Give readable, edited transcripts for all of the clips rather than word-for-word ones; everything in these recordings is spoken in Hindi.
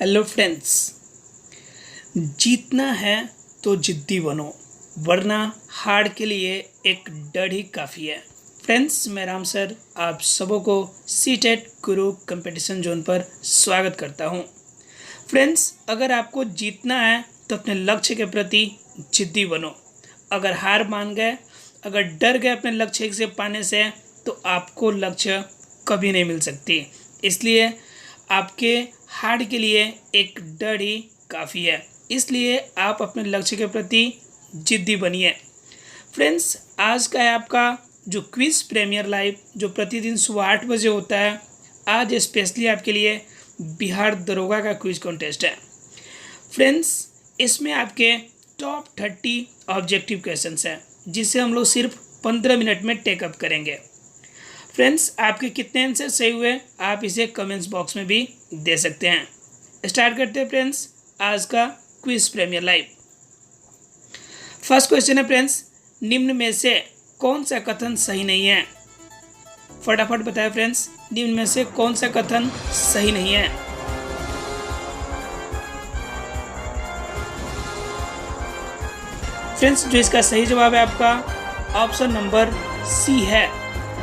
Hello friends. जीतना है तो जिद्दी बनो, वरना हार के लिए एक डर ही काफ़ी है। फ्रेंड्स, मैं राम सर आप सबों को सीटेट गुरु कंपटीशन जोन पर स्वागत करता हूं। फ्रेंड्स, अगर आपको जीतना है तो अपने लक्ष्य के प्रति जिद्दी बनो। अगर हार मान गए, अगर डर गए अपने लक्ष्य से पाने से, तो आपको लक्ष्य कभी नहीं मिल सकती। इसलिए आपके हार के लिए एक डर ही काफ़ी है। इसलिए आप अपने लक्ष्य के प्रति जिद्दी बनिए। फ्रेंड्स, आज का है आपका जो क्विज प्रीमियर लाइव, जो प्रतिदिन सुबह 8 बजे होता है। आज स्पेशली आपके लिए बिहार दरोगा का क्विज कॉन्टेस्ट है। फ्रेंड्स, इसमें आपके टॉप 30 ऑब्जेक्टिव क्वेश्चंस हैं, जिसे हम लोग सिर्फ 15 मिनट में टेकअप करेंगे। फ्रेंड्स, आपके कितने आंसर सही हुए आप इसे कमेंट्स बॉक्स में भी दे सकते हैं। स्टार्ट करते हैं फ्रेंड्स आज का quiz premiere live. First question है फ्रेंड्स, निम्न में से कौन सा कथन सही नहीं है? फटाफट बताएं फ्रेंड्स, निम्न में से कौन सा कथन सही नहीं है? फ्रेंड्स, जो इसका सही जवाब है आपका ऑप्शन नंबर सी है,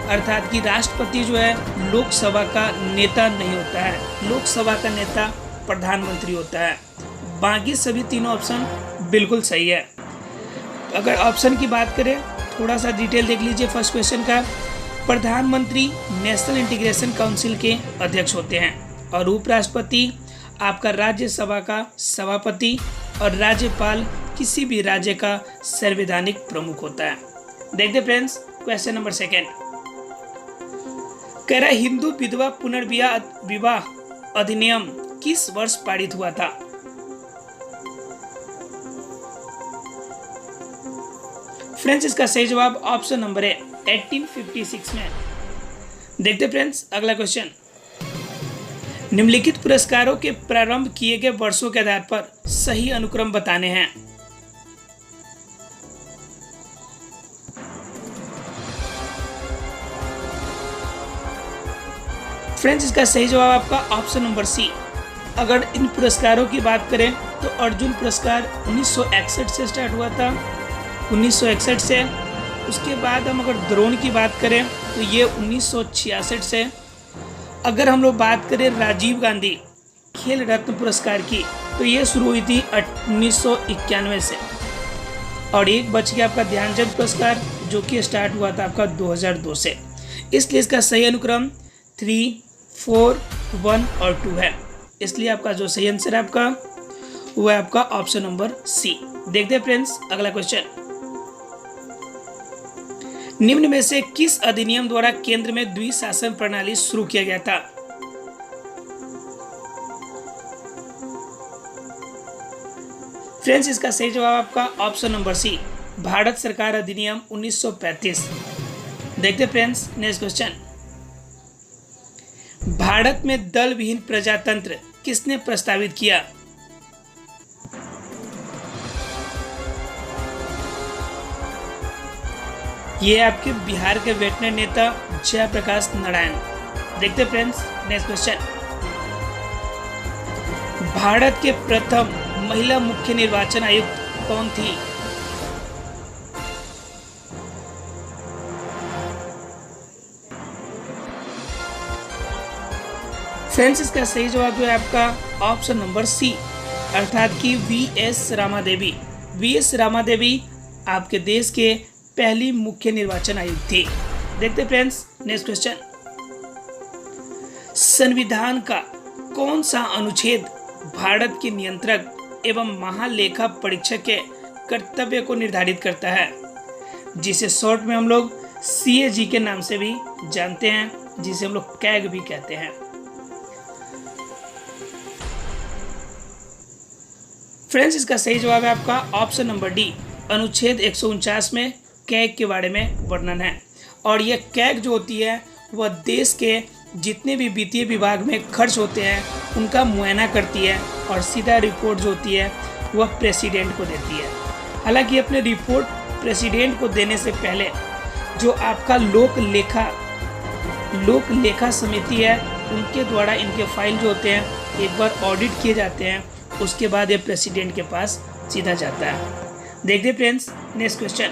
अर्थात कि राष्ट्रपति जो है लोकसभा का नेता नहीं होता है। लोकसभा का नेता प्रधानमंत्री होता है। बाकी सभी तीनों ऑप्शन बिल्कुल सही है। अगर ऑप्शन की बात करें, थोड़ा सा डिटेल देख लीजिए फर्स्ट क्वेश्चन का। प्रधानमंत्री नेशनल इंटीग्रेशन काउंसिल के अध्यक्ष होते हैं और उपराष्ट्रपति आपका राज्यसभा का सभापति और राज्यपाल किसी भी राज्य का संवैधानिक प्रमुख होता है। देखते फ्रेंड्स क्वेश्चन नंबर सेकेंड। कह रहा हिंदू विधवा पुनर्विवाह अधिनियम किस वर्ष पारित हुआ था? फ्रेंड्स, इसका सही जवाब ऑप्शन नंबर है 1856 में। देखते फ्रेंड्स अगला क्वेश्चन। निम्नलिखित पुरस्कारों के प्रारंभ किए गए वर्षों के आधार पर सही अनुक्रम बताने हैं। फ्रेंड्स, इसका सही जवाब आपका ऑप्शन नंबर सी। अगर इन पुरस्कारों की बात करें तो अर्जुन पुरस्कार 1961 से स्टार्ट हुआ था, 1961 से। उसके बाद हम अगर द्रोण की बात करें तो ये 1966 से। अगर हम लोग बात करें राजीव गांधी खेल रत्न पुरस्कार की, तो ये शुरू हुई थी 1991 से। और एक बच गया आपका ध्यानचंद पुरस्कार, जो कि स्टार्ट हुआ था आपका 2002 से। इसलिए इसका सही अनुक्रम 3, 4, 1 और 2 है। इसलिए आपका जो सही आंसर है आपका वो है आपका ऑप्शन नंबर सी। देखते हैं फ्रेंड्स अगला क्वेश्चन। निम्न में से किस अधिनियम द्वारा केंद्र में द्विशासन प्रणाली शुरू किया गया था? फ्रेंड्स, इसका सही जवाब आपका ऑप्शन नंबर सी, भारत सरकार अधिनियम 1935। देखते फ्रेंड्स नेक्स्ट क्वेश्चन। भारत में दल विहीन प्रजातंत्र किसने प्रस्तावित किया? ये आपके बिहार के वेटनरी नेता जयप्रकाश नारायण। देखते फ्रेंड्स नेक्स्ट क्वेश्चन। भारत के प्रथम महिला मुख्य निर्वाचन आयुक्त कौन थी? फ्रेंड्स, इसका सही जवाब जो है आपका ऑप्शन नंबर सी, अर्थात कि वी.एस. रामादेवी। वी.एस. रामादेवी आपके देश के पहली मुख्य निर्वाचन आयुक्त थी। देखते फ्रेंड्स नेक्स्ट क्वेश्चन। संविधान का कौन सा अनुच्छेद भारत के नियंत्रक एवं महालेखा परीक्षक के कर्तव्य को निर्धारित करता है, जिसे शॉर्ट में हम लोग CAG के नाम से भी जानते हैं, जिसे हम लोग कैग भी कहते हैं? फ्रेंड्स, इसका सही जवाब है आपका ऑप्शन नंबर डी, अनुच्छेद 149 में कैग के बारे में वर्णन है। और यह कैग जो होती है वह देश के जितने भी वित्तीय विभाग में खर्च होते हैं उनका मुआयना करती है, और सीधा रिपोर्ट जो होती है वह प्रेसिडेंट को देती है। हालांकि अपने रिपोर्ट प्रेसिडेंट को देने से पहले जो आपका लोक लेखा समिति है उनके द्वारा इनके फाइल जो होते हैं एक बार ऑडिट किए जाते हैं, उसके बाद ये प्रेसिडेंट के पास सीधा जाता है। देखते फ्रेंड्स नेक्स्ट क्वेश्चन।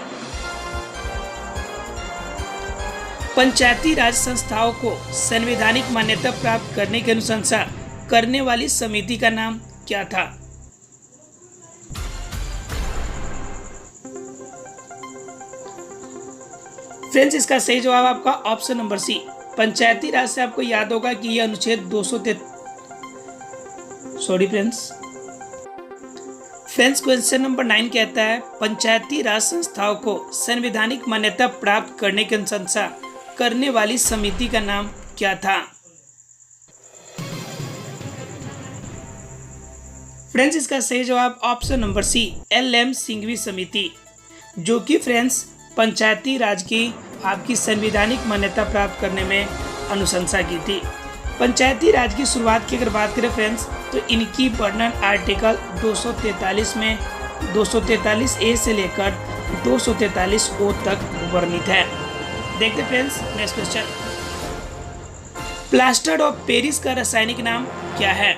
पंचायती राज संस्थाओं को संवैधानिक मान्यता प्राप्त करने की अनुशंसा करने वाली समिति का नाम क्या था? फ्रेंड्स इसका सही जवाब आपका ऑप्शन नंबर सी। पंचायती राज से आपको याद होगा कि यह अनुच्छेद 233 फ्रेंड्स क्वेश्चन नंबर 9 कहता है पंचायती राज संस्थाओं को संवैधानिक मान्यता प्राप्त करने की अनुशंसा करने वाली समिति का नाम क्या था? फ्रेंड्स इसका सही जवाब option number C L M. Singhvi समिति, जो कि फ्रेंड्स पंचायती राज की आपकी संवैधानिक मान्यता प्राप्त करने में अनुशंसा की थी। पंचायती राज की शुरुआत की अगर बात करें फ्रेंड्स तो इनकी वर्णन आर्टिकल 243 में 243 ए से लेकर 243 ओ तक वर्णित है। देखते friends next question. Plaster of Paris का रासायनिक नाम क्या है?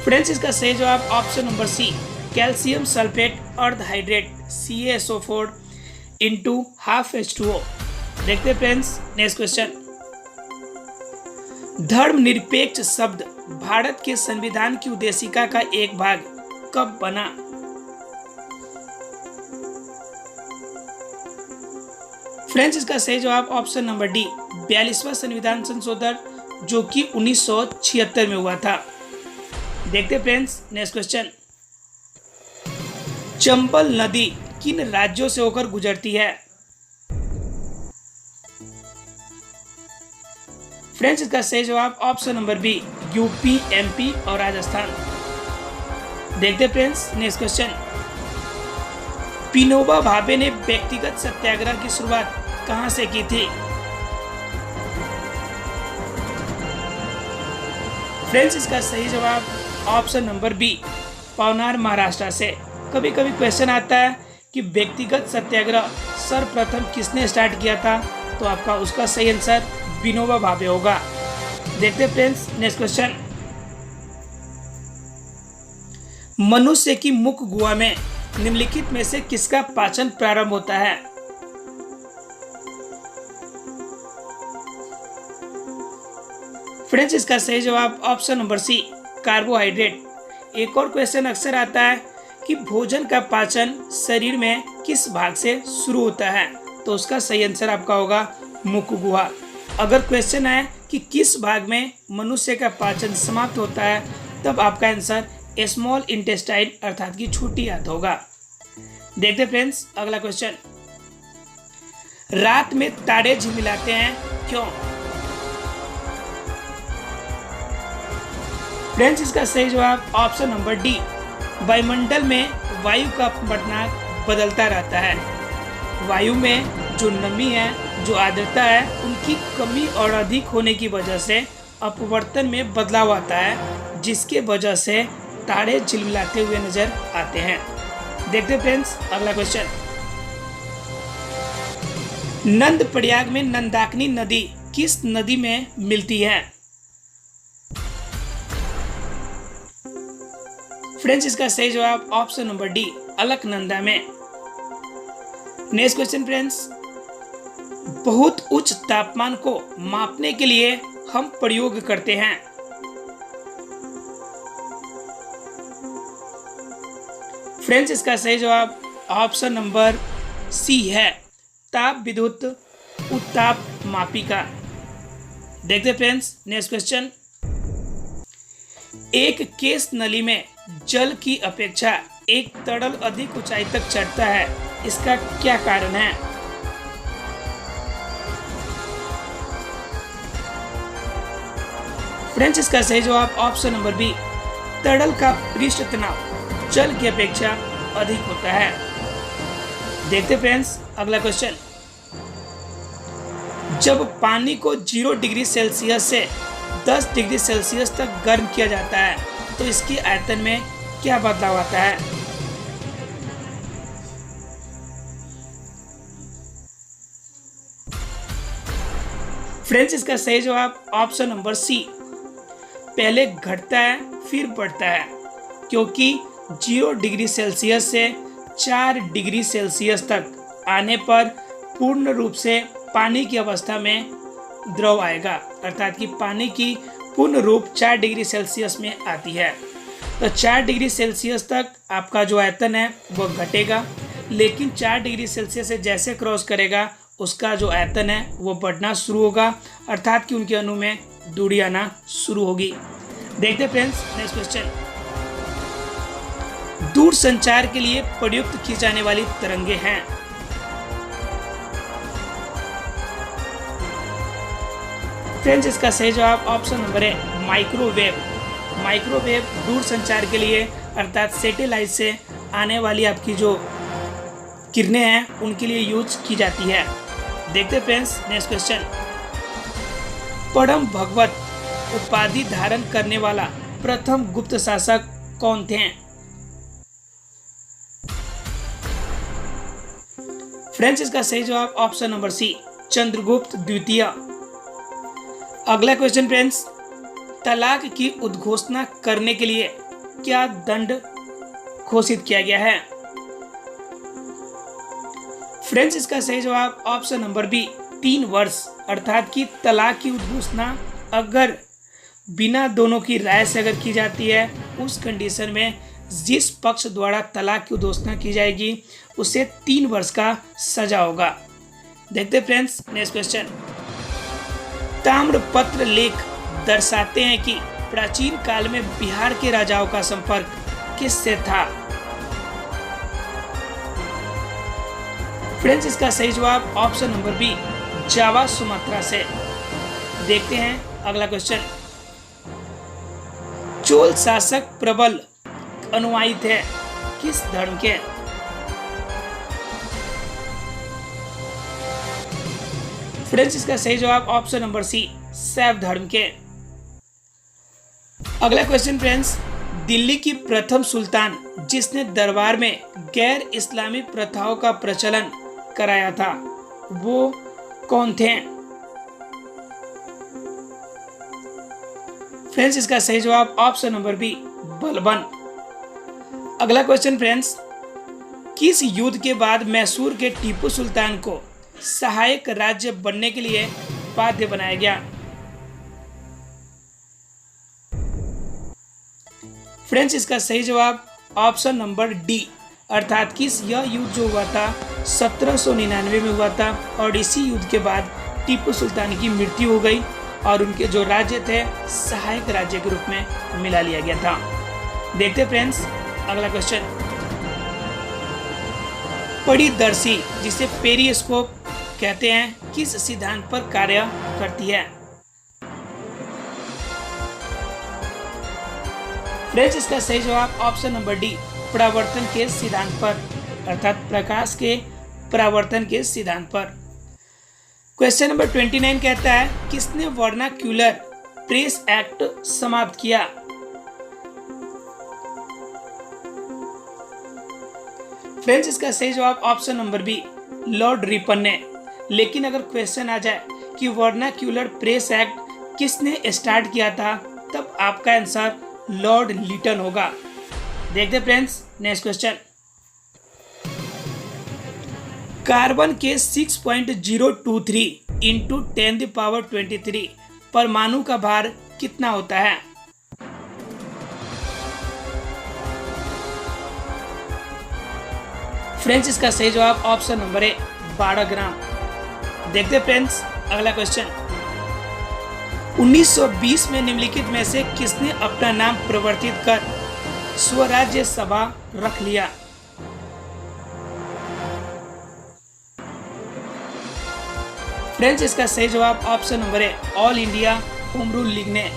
फ्रेंड्स इसका सही जवाब option number C calcium sulphate अर्ध hydrate CaSO4 into half H2O। देखते फ्रेंड्स नेक्स्ट क्वेश्चन। धर्मनिरपेक्ष शब्द भारत के संविधान की उद्देशिका का एक भाग कब बना? फ्रेंड्स इसका सही जवाब ऑप्शन नंबर डी 42वां संविधान संशोधन, जो कि 1976 में हुआ था। देखते फ्रेंड्स नेक्स्ट क्वेश्चन। चंबल नदी किन राज्यों से होकर गुजरती है? फ्रेंड्स इसका सही जवाब option number B UP, MP और राजस्थान। देखते friends next question. Vinoba Bhave ने व्यक्तिगत सत्याग्रह की शुरुआत कहां से की थी? फ्रेंड्स इसका सही जवाब option number B Paunar, Maharashtra से। कभी कभी क्वेश्चन आता है कि व्यक्तिगत सत्याग्रह सर्वप्रथम किसने स्टार्ट किया था, तो आपका उसका सही आंसर विनोबा भावे होगा। देखते फ्रेंड्स नेक्स्ट क्वेश्चन। मनुष्य की मुख गुहा में निम्नलिखित में से किसका पाचन प्रारंभ होता है? फ्रेंड्स इसका सही जवाब ऑप्शन नंबर सी कार्बोहाइड्रेट। एक और क्वेश्चन अक्सर आता है कि भोजन का पाचन शरीर में किस भाग से शुरू होता है, तो उसका सही आंसर आपका होगा मुख गुहा। अगर क्वेश्चन है कि किस भाग में मनुष्य का पाचन समाप्त होता है, तब आपका आंसर स्मॉल इंटेस्टाइन अर्थात की छोटी आंत होगा। देखते फ्रेंड्स अगला क्वेश्चन। रात में तारे झिलमिलाते हैं क्यों? फ्रेंड्स इसका सही जवाब ऑप्शन नंबर डी वायुमंडल में वायु का अपवर्तनांक बदलता रहता है। वायु में जो नमी है, जो आर्द्रता है, उनकी कमी और अधिक होने की वजह से अपवर्तन में बदलाव आता है, जिसके वजह से तारे झिलमिलाते हुए नजर आते हैं। देखते फ्रेंड्स अगला क्वेश्चन। नंद प्रयाग में नंदाकिनी नदी किस नदी में मिलती है? फ्रेंड्स इसका सही जवाब ऑप्शन नंबर डी अलकनंदा में। Next question friends. बहुत उच्च तापमान को मापने के लिए हम प्रयोग करते हैं। फ्रेंड्स इसका सही जवाब ऑप्शन नंबर सी है ताप विद्युत उत्ताप मापिका। देखते फ्रेंड्स नेक्स्ट क्वेश्चन। एक केस नली में जल की अपेक्षा एक तरल अधिक ऊंचाई तक चढ़ता है, इसका क्या कारण है? फ्रेंड्स इसका सही जवाब ऑप्शन नंबर बी तरल का पृष्ठ तनाव जल की अपेक्षा अधिक होता है। देखते फ्रेंड्स अगला क्वेश्चन। जब पानी को 0 डिग्री सेल्सियस से 10 डिग्री सेल्सियस तक गर्म किया जाता है, तो इसकी आयतन में क्या बदलाव आता है? फ्रेंड्स इसका सही जवाब ऑप्शन नंबर सी, पहले घटता है फिर बढ़ता है, क्योंकि 0 डिग्री सेल्सियस से 4 डिग्री सेल्सियस तक आने पर पूर्ण रूप से पानी की अवस्था में द्रव आएगा, अर्थात कि पानी की पूर्ण रूप 4 डिग्री सेल्सियस में आती है। तो 4 डिग्री सेल्सियस तक आपका जो आयतन है वो घटेगा, लेकिन 4 डिग्री सेल्सियस से जैसे क्रॉस करेगा उसका जो आयतन है वो बढ़ना शुरू होगा, अर्थात कि उनके अणु में दूरी आना शुरू होगी। देखते फ्रेंड्स नेक्स्ट क्वेश्चन। दूर संचार के लिए प्रयुक्त की जाने वाली तरंगे हैं। फ्रेंड्स इसका सही जवाब ऑप्शन नंबर है माइक्रोवेव। माइक्रोवेव दूर संचार के लिए अर्थात सैटेलाइट से आने वाली आपकी जो किरणें हैं उनके लिए यूज की जाती है। देखते फ्रेंड्स नेक्स्ट क्वेश्चन। परम भगवत उपाधि धारण करने वाला प्रथम गुप्त शासक कौन थे? फ्रेंड्स इसका सही जवाब ऑप्शन नंबर सी, चंद्रगुप्त द्वितीय। अगला क्वेश्चन फ्रेंड्स, तलाक की उद्घोषणा करने के लिए क्या दंड घोषित किया गया है? फ्रेंड्स इसका सही जवाब ऑप्शन नंबर बी, 3 वर्ष, अर्थात कि तलाक की उद्घोषणा अगर बिना दोनों की राय से अगर की जाती है उस कंडीशन में जिस पक्ष द्वारा तलाक की उद्घोषणा की जाएगी उसे 3 वर्ष का सजा होगा। देखते फ्रेंड्स नेक्स्ट क्वेश्चन। ताम्रपत्र लेख दर्शाते हैं कि प्राचीन काल में बिहार के राजाओं का संपर्क किससे था? फ्रेंड्स इसका सही जवाब option number B, Java Sumatra से। देखते हैं अगला क्वेश्चन। चोल शासक प्रबल अनुयायी थे किस धर्म के? फ्रेंड्स इसका सही जवाब ऑप्शन नंबर सी, शैव धर्म के। अगला क्वेश्चन फ्रेंड्स, दिल्ली की प्रथम सुल्तान जिसने दरबार में गैर इस्लामी प्रथाओं का प्रचलन कराया था वो कौन थे? फ्रेंड्स इसका सही जवाब ऑप्शन नंबर बी, बलबन। अगला क्वेश्चन फ्रेंड्स, किस युद्ध के बाद मैसूर के टीपू सुल्तान को सहायक राज्य बनने के लिए बाध्य बनाया गया? फ्रेंड्स इसका सही जवाब ऑप्शन नंबर डी, अर्थात कि यह युद्ध जो हुआ था 1799 में हुआ था और इसी युद्ध के बाद टीपू सुल्तान की मृत्यु हो गई और उनके जो राज्य थे सहायक राज्य के रूप में मिला लिया गया था। देखते फ्रेंड्स अगला क्वेश्चन। परिदर्शी जिसे पेरिस्कोप कहते हैं किस सिद्धांत पर कार्य करती है? फ्रेंड्स इसका सही जवाब ऑप्शन नंबर डी, परावर्तन के सिद्धांत पर, अर्थात प्रकाश के परावर्तन के सिद्धांत पर। क्वेश्चन नंबर 29 कहता है किसने वर्नाक्यूलर प्रेस एक्ट समाप्त किया? फ्रेंड्स इसका सही जवाब option number B, Lord Ripon ने। लेकिन अगर क्वेश्चन आ जाए कि वर्नाक्यूलर प्रेस एक्ट किसने स्टार्ट किया था तब आपका आंसर लॉर्ड लिटन होगा। देखते फ्रेंड्स नेक्स्ट क्वेश्चन। कार्बन के 6.023 इंटू 10⁻23 परमाणु का भार कितना होता है? फ्रेंड्स इसका सही जवाब ऑप्शन नंबर ए, 12 ग्राम। देखते फ्रेंड्स अगला क्वेश्चन। 1920 में निम्नलिखित में से किसने अपना नाम परिवर्तित कर स्वराज्य सभा रख लिया? फ्रेंड्स इसका सही जवाब ऑप्शन नंबर है, all India home rule league ने।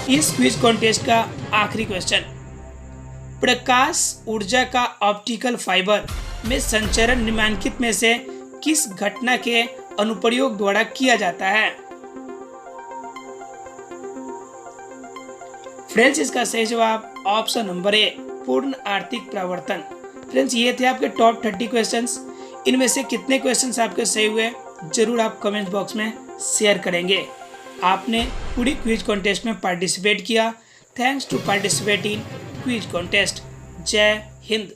इस क्विज कॉन्टेस्ट का आखिरी क्वेश्चन। प्रकाश ऊर्जा का ऑप्टिकल फाइबर में संचरण निम्नलिखित में से किस घटना के अनुप्रयोग द्वारा किया जाता है? फ्रेंड्स इसका सही जवाब ऑप्शन नंबर ए, पूर्ण आर्थिक परावर्तन। फ्रेंड्स ये थे आपके टॉप 30 क्वेश्चंस। इनमें से कितने क्वेश्चंस आपके सही हुए जरूर आप कमेंट बॉक्स में शेयर करेंगे। आपने पूरी क्विज कॉन्टेस्ट में पार्टिसिपेट किया। Thanks to participate in quiz contest. जय हिंद।